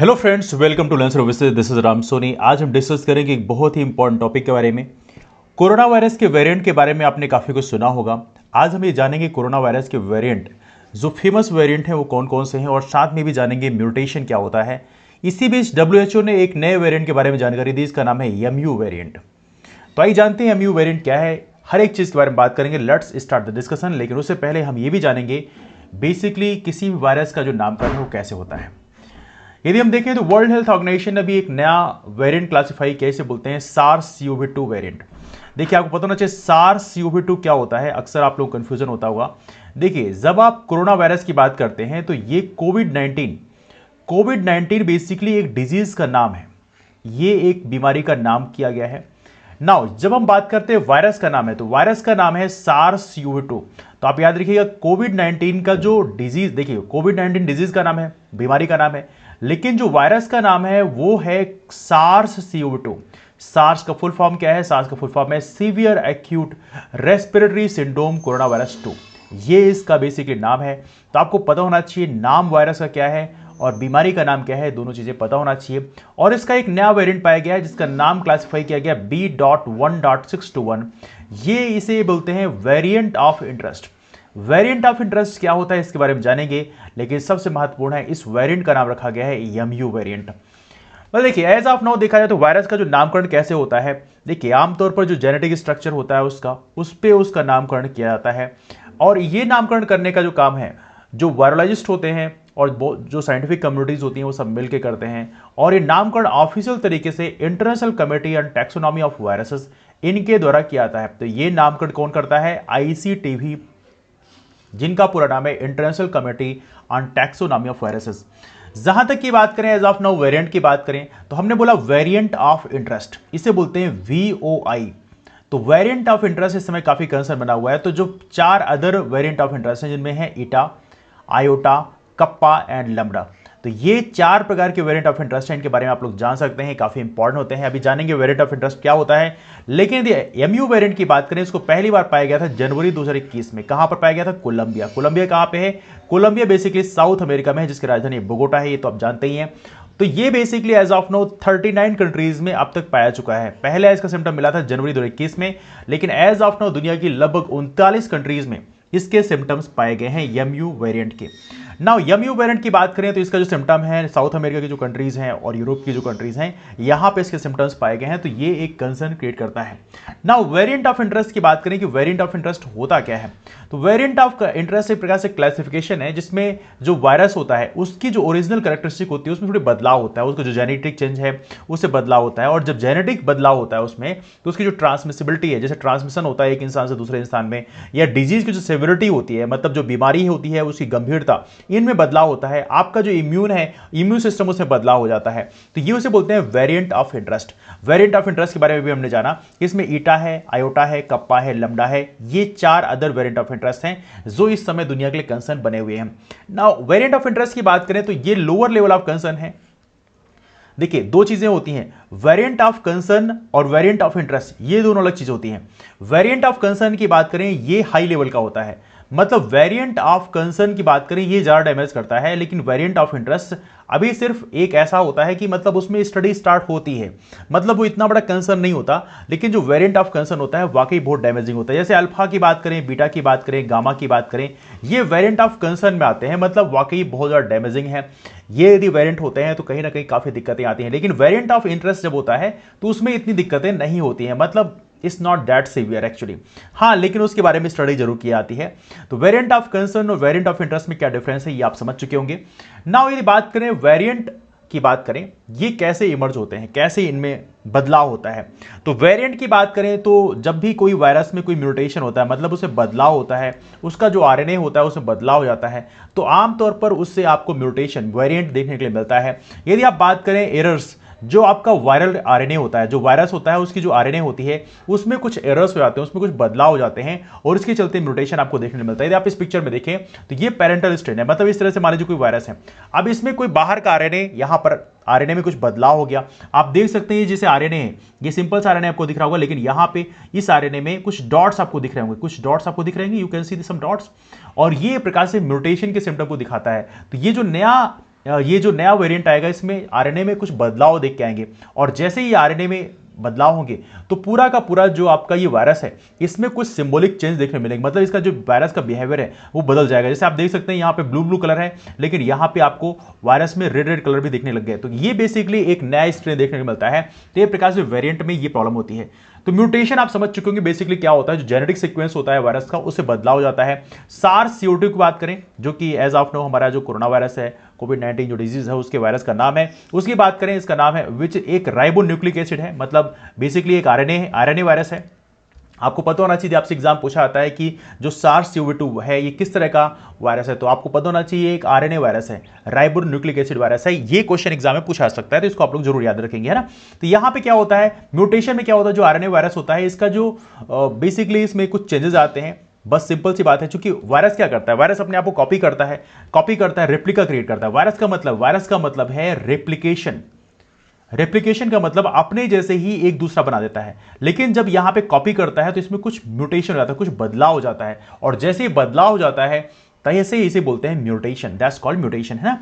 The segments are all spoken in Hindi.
Hello friends, welcome to learn services. This is Ram Soni. आज हम डिस्कस करेंगे एक बहुत ही इंपॉर्टेंट टॉपिक के बारे में। कोरोना वायरस के वेरिएंट के बारे में आपने काफ़ी कुछ सुना होगा। आज हम ये जानेंगे कोरोना वायरस के वेरिएंट, जो फेमस वेरिएंट हैं वो कौन कौन से हैं, और साथ में भी जानेंगे म्यूटेशन क्या होता है। इसी बीच WHO ने एक नए वेरिएंट के बारे में जानकारी दी, इसका नाम है MU वेरिएंट। तो आइए जानते हैं MU वेरिएंट क्या है। हर एक चीज़ के बारे में बात करेंगे। Let's start the discussion. लेकिन उससे पहले हम ये भी जानेंगे बेसिकली किसी भी वायरस का जो नामकरण है वो कैसे होता है। यदि हम देखें तो वर्ल्ड हेल्थ ऑर्गेनाइजेशन ने अभी एक नया वेरिएंट क्लासिफाई कैसे बोलते हैं, SARS-CoV-2 वेरिएंट। देखिए, आपको पता होना चाहिए SARS-CoV-2 क्या होता है। अक्सर आप लोग कंफ्यूजन होता होगा। देखिए, जब आप कोरोना वायरस की बात करते हैं तो ये कोविड 19 बेसिकली एक डिजीज का नाम है। ये एक बीमारी का नाम किया गया है। नाउ जब हम बात करते हैं वायरस का नाम है, तो वायरस का नाम है SARS-CoV-2। तो आप याद रखिएगा, कोविड 19 का जो डिजीज, देखिए कोविड 19 डिजीज का नाम है, बीमारी का नाम है, लेकिन जो वायरस का नाम है वो है SARS-CoV-2। सार्स का फुल फॉर्म क्या है? सार्स का फुल फॉर्म है severe acute respiratory syndrome corona virus 2। ये इसका बेसिकली नाम है। तो आपको पता होना चाहिए नाम वायरस का क्या है और बीमारी का नाम क्या है, दोनों चीजें पता होना चाहिए। और इसका एक नया वेरिएंट पाया गया है जिसका नाम क्लासिफाई किया गया B.1.621। ये इसे बोलते हैं variant of interest. Variant of interest क्या होता है इसके बारे में जानेंगे, लेकिन सबसे महत्वपूर्ण है इस वेरिएंट का नाम रखा गया है MU वेरिएंट। देखिए, एज ऑफ नाउ देखा जाए तो वायरस का जो नामकरण कैसे होता है। देखिए, आमतौर पर जो जेनेटिक स्ट्रक्चर होता है उस पे उसका नामकरण किया जाता है। और ये नामकरण करने का जो काम है, जो वायरोलॉजिस्ट होते हैं और जो साइंटिफिक कम्युनिटीज होती हैं वो सब मिलकर करते हैं। और ये नामकरण ऑफिशियल तरीके से international committee on taxonomy of viruses, इनके द्वारा किया जाता है। तो ये नामकरण कौन करता है? ICTV, जिनका पूरा नाम है international committee on taxonomy of viruses. जहां तक की बात करें एज ऑफ नाउ वेरिएंट की बात करें, तो हमने बोला वेरिएंट ऑफ इंटरेस्ट, इसे बोलते हैं VOI। तो वेरिएंट ऑफ इंटरेस्ट इस समय काफी कंसर्न बना हुआ है। तो जो 4 अदर वेरिएंट ऑफ इंटरेस्ट हैं, जिनमें है ईटा, आयोटा, कप्पा एंड लैम्ब्डा। तो ये 4 प्रकार के वेरिएंट ऑफ इंटरेस्ट हैं, इनके बारे में आप लोग जान सकते हैं, काफी इंपॉर्टेंट होते हैं। अभी जानेंगे वेरिएंट ऑफ इंटरेस्ट क्या होता है। लेकिन यदि MU वेरिएंट की बात करें, इसको पहली बार पाया गया था जनवरी 2021 में। कहां पर पाया गया था? कोलंबिया। कोलंबिया कहां पे है? कोलंबिया बेसिकली साउथ अमेरिका में है, जिसकी राजधानी बोगोटा है। ये तो आप जानते ही हैं। तो ये basically as of now 39 countries में अब तक पाया चुका है। पहले इसका सिम्टम मिला था जनवरी 2021 में, लेकिन एज ऑफ नो दुनिया की लगभग 39 कंट्रीज में इसके सिम्टम्स पाए गए हैं MU वेरिएंट के। नाउ MU वेरिएंट की बात करें तो इसका जो सिम्टम है, साउथ अमेरिका की जो कंट्रीज हैं और यूरोप की जो कंट्रीज हैं, यहां पे इसके सिम्टम्स पाए गए हैं। तो ये एक कंसर्न क्रिएट करता है। नाउ वेरिएंट ऑफ इंटरेस्ट की बात करें कि वेरिएंट ऑफ इंटरेस्ट होता क्या है। तो वेरिएंट ऑफ इंटरेस्ट एक प्रकार से क्लासिफिकेशन है जिसमें जो वायरस होता है उसकी जो ओरिजिनल कैरेक्टरिस्टिक होती है उसमें थोड़ी बदलाव होता है। उसका जो जेनेटिक चेंज है उससे बदलाव होता है। और जब जेनेटिक बदलाव होता है उसमें, तो उसकी जो ट्रांसमिसिबिलिटी है, जैसे ट्रांसमिशन होता है एक इंसान से दूसरे इंसान में, या डिजीज की जो सेविरिटी होती है, मतलब जो बीमारी होती है उसकी गंभीरता, इनमें बदलाव होता है। आपका जो इम्यून सिस्टम उसमें बदलाव हो जाता है। तो ये उसे बोलते हैं variant of interest. Variant of interest के बारे में भी हमने जाना, इसमें ईटा है, आयोटा है, कप्पा है, लैम्ब्डा है। ये 4 अदर वेरिएंट ऑफ इंटरेस्ट हैं जो इस समय दुनिया के लिए कंसर्न बने हुए हैं। नाउ वेरिएंट ऑफ इंटरेस्ट की बात करें तो ये लोअर लेवल ऑफ कंसर्न है। देखिए, 2 चीजें होती हैं, वेरिएंट ऑफ कंसर्न और वेरिएंट ऑफ इंटरेस्ट, ये दोनों अलग चीजें होती हैं। वेरिएंट ऑफ कंसर्न की बात करें, ये हाई लेवल का होता है। मतलब वेरिएंट ऑफ कंसर्न की बात करें, ये ज्यादा डैमेज करता है। लेकिन वेरिएंट ऑफ इंटरेस्ट अभी सिर्फ एक ऐसा होता है कि मतलब उसमें स्टडी स्टार्ट होती है, मतलब वो इतना बड़ा कंसर्न नहीं होता। लेकिन जो वेरिएंट ऑफ कंसर्न होता है वाकई बहुत डैमेजिंग होता है। जैसे अल्फा की बात करें, बीटा की बात करें, गामा की बात करें, ये वेरिएंट ऑफ कंसर्न में आते हैं, मतलब वाकई बहुत ज्यादा डैमेजिंग है। ये यदि वेरिएंट होते हैं तो कहीं ना कहीं काफी दिक्कतें आती हैं। लेकिन वेरिएंट ऑफ इंटरेस्ट जब होता है तो उसमें इतनी दिक्कतें नहीं होती हैं, मतलब it's not that severe actually. हाँ, लेकिन उसके बारे में स्टडी जरूर की जाती है। तो वेरिएंट ऑफ कंसर्न और वेरिएंट ऑफ इंटरेस्ट में क्या डिफरेंस है ये आप समझ चुके होंगे। नाउ यदि बात करें वेरिएंट की बात करें, ये कैसे इमर्ज होते हैं, कैसे इनमें बदलाव होता है। तो वेरिएंट की बात करें तो जब भी कोई वायरस में कोई म्यूटेशन होता है, मतलब उसे बदलाव होता है, उसका जो RNA होता है उसमें बदलाव हो जाता है, तो आमतौर पर उससे आपको म्यूटेशन वेरिएंट देखने के लिए मिलता है। यदि आप बात करें एरर्स, जो आपका वायरल RNA होता है, जो वायरस होता है उसकी जो RNA होती है उसमें कुछ एरर्स हो जाते हैं, उसमें कुछ बदलाव हो जाते हैं और इसके चलते म्यूटेशन आपको देखने को मिलता है। यदि आप इस पिक्चर में देखें तो ये पेरेंटल स्ट्रेन है, मतलब इस तरह से मान लीजिए कोई वायरस है, अब इसमें कोई बाहर का RNA, यहां पर RNA में कुछ बदलाव हो गया। आप देख सकते हैं जैसे RNA है, ये सिंपल सा RNA आपको दिख रहा होगा, लेकिन यहां पे इस RNA में कुछ डॉट्स आपको दिख रहे होंगे, कुछ डॉट्स आपको दिख रहे होंगे, you can see some dots, और ये प्रकार से म्यूटेशन के सिम्टम को दिखाता है। तो ये जो नया ये जो नया वेरिएंट आएगा इसमें आरएनए में कुछ बदलाव देख के आएंगे, और जैसे ही आरएनए में बदलाव होंगे तो पूरा का पूरा जो आपका ये वायरस है इसमें कुछ सिंबॉलिक चेंज देखने मिलेंगे, मतलब इसका जो वायरस का बिहेवियर है वो बदल जाएगा। जैसे आप देख सकते हैं यहाँ पे ब्लू ब्लू कलर है, लेकिन यहाँ पे आपको वायरस में रेड रेड कलर भी देखने लग गए। तो ये बेसिकली एक नया स्ट्रेन देखने को मिलता है। तो ये प्रकार से वेरिएंट में ये प्रॉब्लम होती है। तो म्यूटेशन आप समझ चुके होंगे बेसिकली क्या होता है, जो जेनेटिक सीक्वेंस होता है वायरस का उससे बदलाव हो जाता है। सार्स CO2 की बात करें, जो कि एज ऑफ नो हमारा जो कोरोना वायरस है, कोविड-19 जो डिजीज है उसके वायरस का नाम है, उसकी बात करें इसका नाम है विच एक राइबोन्यूक्लिक एसिड है, मतलब बेसिकली एक आरएनए वायरस है। आपको पता होना चाहिए, आपसे एग्जाम पूछा आता है कि जो SARS-CoV-2 है ये किस तरह का वायरस है, तो आपको पता होना चाहिए एक आरएनए वायरस है, राइबोन्यूक्लिक एसिड वायरस है। ये क्वेश्चन एग्जाम में पूछा जा सकता है, तो इसको आप लोग जरूर याद रखेंगे, है ना। तो यहां पे क्या होता है, म्यूटेशन में क्या होता है, जो आरएनए वायरस होता है इसका जो बेसिकली इसमें कुछ चेंजेस आते हैं। बस सिंपल सी बात है, क्योंकि वायरस क्या करता है, वायरस अपने आप को कॉपी करता है, रेप्लिका क्रिएट करता है। वायरस का मतलब है रेप्लिकेशन। रेप्लिकेशन का मतलब अपने जैसे ही एक दूसरा बना देता है, लेकिन जब यहां पे कॉपी करता है तो इसमें कुछ म्यूटेशन हो जाता है, कुछ बदलाव हो जाता है, और जैसे ही बदलाव हो जाता है तैसे इसे बोलते हैं म्यूटेशन, दैट्स कॉल्ड म्यूटेशन, है ना।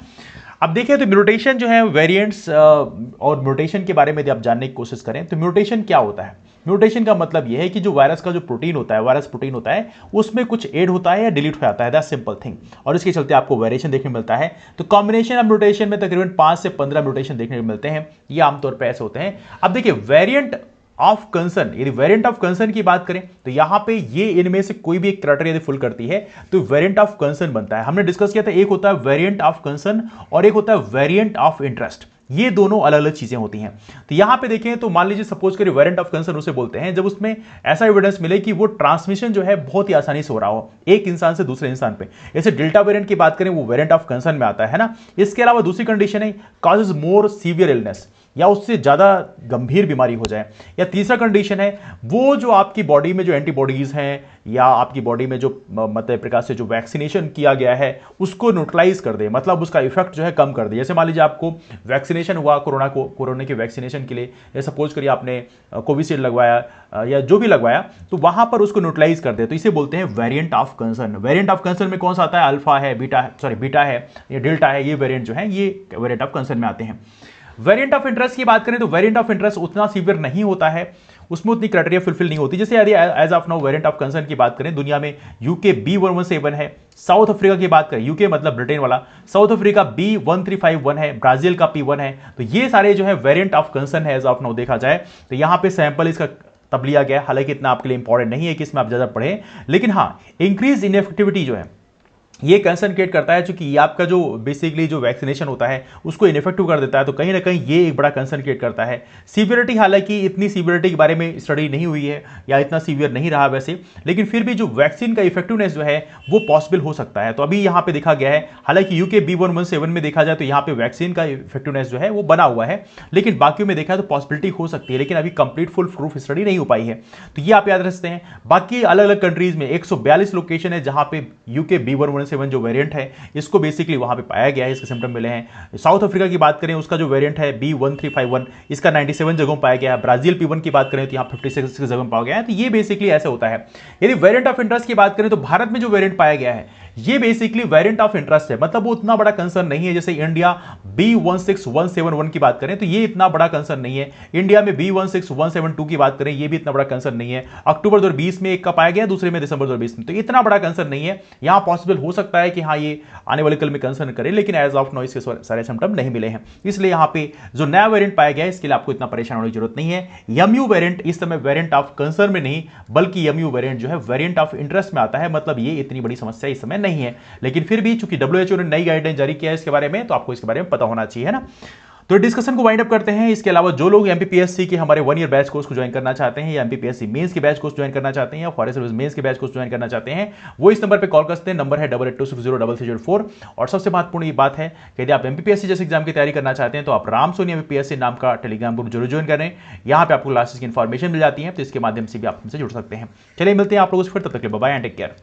अब देखिए तो म्यूटेशन जो है वेरिएंट्स और म्यूटेशन के बारे में यदि आप जानने की कोशिश करें तो म्यूटेशन क्या होता है। म्यूटेशन का मतलब यह है कि जो वायरस का जो प्रोटीन होता है, वायरस प्रोटीन होता है, उसमें कुछ ऐड होता है या डिलीट हो जाता है, दैट्स सिंपल थिंग, और इसके चलते आपको वेरिएशन देखने को मिलता है। तो कॉम्बिनेशन ऑफ म्यूटेशन में तकरीबन 5 से 15 म्यूटेशन देखने को मिलते हैं, ये आमतौर पर ऐसे होते हैं। अब देखिए वेरिएंट ऑफ कंसर्न, यदि वेरिएंट ऑफ कंसर्न की बात करें तो यहां पे ये इनमें से कोई भी एक क्राइटेरिया यदि फुल करती है तो वेरिएंट ऑफ कंसर्न बनता है। हमने डिस्कस किया था, एक होता है वेरिएंट ऑफ कंसर्न और एक होता है वेरिएंट ऑफ इंटरेस्ट, ये दोनों अलग अलग चीजें होती हैं। तो यहां पे देखें तो मान लीजिए सपोज करिए वेरिएंट ऑफ कंसर्न उसे बोलते हैं जब उसमें ऐसा एविडेंस मिले कि वो ट्रांसमिशन जो है बहुत ही आसानी से हो रहा हो एक इंसान से दूसरे इंसान पे। जैसे डेल्टा वेरिएंट की बात करें वो वेरिएंट ऑफ कंसर्न में आता है ना। इसके अलावा दूसरी कंडीशन है कॉजेज मोर सीवियर इलनेस, या उससे ज्यादा गंभीर बीमारी हो जाए। या तीसरा कंडीशन है वो जो आपकी बॉडी में जो एंटीबॉडीज हैं या आपकी बॉडी में जो मतलब प्रकार से जो वैक्सीनेशन किया गया है उसको न्यूट्रलाइज कर दे, मतलब उसका इफेक्ट जो है कम कर दे। जैसे मान लीजिए आपको वैक्सीनेशन हुआ कोरोना के वैक्सीनेशन के लिए, या सपोज करिए आपने कोविशील्ड लगवाया या जो भी लगवाया, तो वहां पर उसको न्यूट्रलाइज कर दे, तो इसे बोलते हैं variant of concern. Variant of concern में कौन सा आता है, अल्फा है, बीटा है या डेल्टा है, ये वेरिएंट जो है ये वेरिएंट ऑफ कंसर्न में आते हैं। वेरिएंट ऑफ इंटरेस्ट की बात करें तो वेरिएंट ऑफ इंटरेस्ट उतना सीवियर नहीं होता है, उसमें उतनी क्राइटेरिया फुलफिल नहीं होती। जैसे यदि as of now variant of concern की बात करें, दुनिया में यूके B1117 है, साउथ अफ्रीका की बात करें, यूके मतलब ब्रिटेन वाला, साउथ अफ्रीका B1351 है, ब्राजील का P1 है। तो ये सारे जो है वेरिएंट ऑफ कंसर्न है एज ऑफ नाउ देखा जाए तो यहां पे सैंपल इसका तब लिया गया, हालांकि इतना आपके लिए इंपॉर्टेंट नहीं है कि इसमें आप ज्यादा पढ़ें, लेकिन हाँ इंक्रीज इनएफेक्टिविटी जो है ये कंसर्न क्रिएट करता है, क्योंकि आपका जो बेसिकली जो वैक्सीनेशन होता है उसको इनफेक्टिव कर देता है, तो कहीं ना कहीं ये एक बड़ा कंसर्न क्रिएट करता है। सीवियरिटी, हालांकि इतनी सीवियरिटी के बारे में स्टडी नहीं हुई है या इतना सीवियर नहीं रहा वैसे, लेकिन फिर भी जो वैक्सीन का इफेक्टिवनेस जो है वो पॉसिबल हो सकता है। तो अभी यहाँ पे देखा गया है, हालांकि यूके B1117 में देखा जाए तो यहाँ पे वैक्सीन का इफेक्टिवनेस जो है वो बना हुआ है, लेकिन बाकी में देखा तो पॉसिबिलिटी हो सकती है, लेकिन अभी कंप्लीट फुल प्रूफ स्टडी नहीं हो पाई है। तो ये आप याद रखते हैं। बाकी अलग अलग कंट्रीज में 142 लोकेशन है जहां पे यूके B1117 जो वेरिएंट है इसको बेसिकली वहां पे पाया गया है, इसके सिम्टम मिले हैं। साउथ अफ्रीका की बात करें उसका जो वेरिएंट है B1351 इसका 97 जगहों पाया गया है। ब्राजील P1 की बात करें तो यहाँ 56 जगह पाया गया है। तो ये बेसिकली ऐसे होता है। यदि वेरिएंट ऑफ इंटरेस्ट की बात करें तो भारत में जो वेरिएंट पाया गया है ये बेसिकली वेरिएंट ऑफ इंटरेस्ट है, मतलब वो उतना बड़ा कंसर्न नहीं है। जैसे इंडिया B16171 की बात करें तो ये इतना बड़ा कंसर्न नहीं है। इंडिया में B16172 की बात करें ये भी इतना बड़ा कंसर्न नहीं है। अक्टूबर 2020 में एक का पाया गया, दूसरे में दिसंबर 2020 में, तो इतना बड़ा कंसर्न नहीं है। यहां पॉसिबल हो सकता है कि हाँ ये आने वाले कल में कंसर्न करे, लेकिन एज ऑफ नाउ इसके सारे सिम्टम नहीं मिले हैं। इसलिए यहां पे जो नया वेरिएंट पाया गया है इसके लिए आपको इतना परेशान होने की जरूरत नहीं है। यमयू वेरिएंट इस समय वेरिएंट ऑफ कंसर्न में नहीं बल्कि यमयू वेरिएंट जो है वेरिएंट ऑफ इंटरेस्ट में आता है, मतलब ये इतनी बड़ी समस्या इस समय नहीं है। लेकिन फिर भी चूंकि WHO ने नई गाइडलाइन जारी किया है इसके बारे में, तो आपको इसके बारे में पता होना चाहिए, है ना। तो डिस्कशन को वाइंड अप करते हैं। इसके अलावा जो लोग MPPSC के हमारे 1 ईयर बैच कोर्स को ज्वाइन करना चाहते हैं या MPPSC मेंस के बैच कोर्स ज्वाइन करना चाहते हैं या फॉरेस्ट सर्विस मेंस के बैच कोर्स ज्वाइन करना चाहते हैं वो इस नंबर पे कॉल कर सकते हैं। नंबर है 8826030304। और सबसे महत्वपूर्ण ये बात है कि यदि आप MPPSC जैसे एग्जाम की तैयारी करना चाहते हैं तो आप राम सोनी MPPSC नाम का टेलीग्राम ग्रुप जरूर ज्वाइन करें। यहाँ पे आपको क्लासेस की इन्फॉर्मेशन मिल जाती है, तो इसके माध्यम से भी आप हमसे जुड़ सकते हैं। चलिए मिलते हैं आप लोगों से फिर, तब तक के लिए bye bye and take care.